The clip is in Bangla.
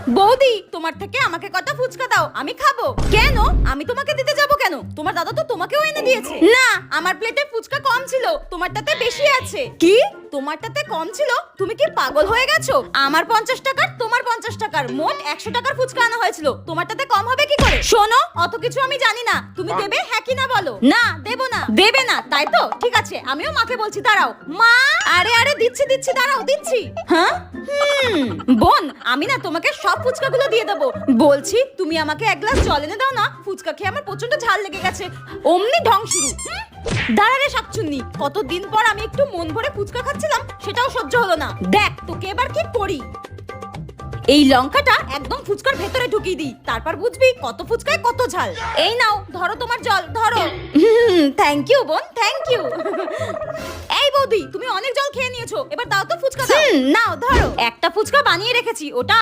বৌদি, তোমার থেকে আমাকে কটা ফুচকা দাও, আমি খাবো। কেন? আমি তোমাকে দিতে যাব কেন? তোমার দাদা তো তোমাকেও এনে দিয়েছে। না, আমার প্লেটে ফুচকা কম ছিল, তোমারটাতে বেশি আছে। কি? তোমারটাতে কম ছিল? তুমি কি পাগল হয়ে গেছো? আমার 50 টাকার, তোমার 50 টাকার, মোট 100 টাকার ফুচকা আনা হয়েছিল, তোমারটাতে কম হবে কি করে? শোনো, অত কিছু আমি জানি না, তুমি দেবে হ্যাঁ কি না বলো। না, দেবো না। দেবে না, তাই তো? ঠিক আছে, আমিও মাকে বলছি, দাঁড়াও। মা! আরে আরে, দিচ্ছি দিচ্ছি, দাঁড়াও, দিচ্ছি। হ্যাঁ? বোন, আমি না তোমাকে সব ফুচকাগুলো দিয়ে দেবো। বলছি, তুমি আমাকে এক গ্লাস জল এনে দাও না, ফুচকা খেয়ে আমার প্রচন্ড ঝাল লেগে গেছে। অমনি ঢং শুরু। দাঁড়া রে শাকচুন্নি, কতদিন পর আমি একটু মন ভরে ফুচকা খাচ্ছিলাম, সেটাও সহ্য হলো না। দেখ তোকে এবার কি করি। এই লঙ্কাটা একদম ফুচকার ভেতরে ঢুকিয়ে দিই, তারপর বুঝবি কত ফুচকায় কত ঝাল। এই নাও, ধরো তোমার জল, ধরো। থ্যাংক ইউ বোন, থ্যাংক ইউ। এই বৌদি, তুমি অনেক জল খেয়ে নিয়েছো, এবার দাও তো ফুচকা দাও। নাও ধরো। একটা ফুচকা বানিয়ে রেখেছি, ওটা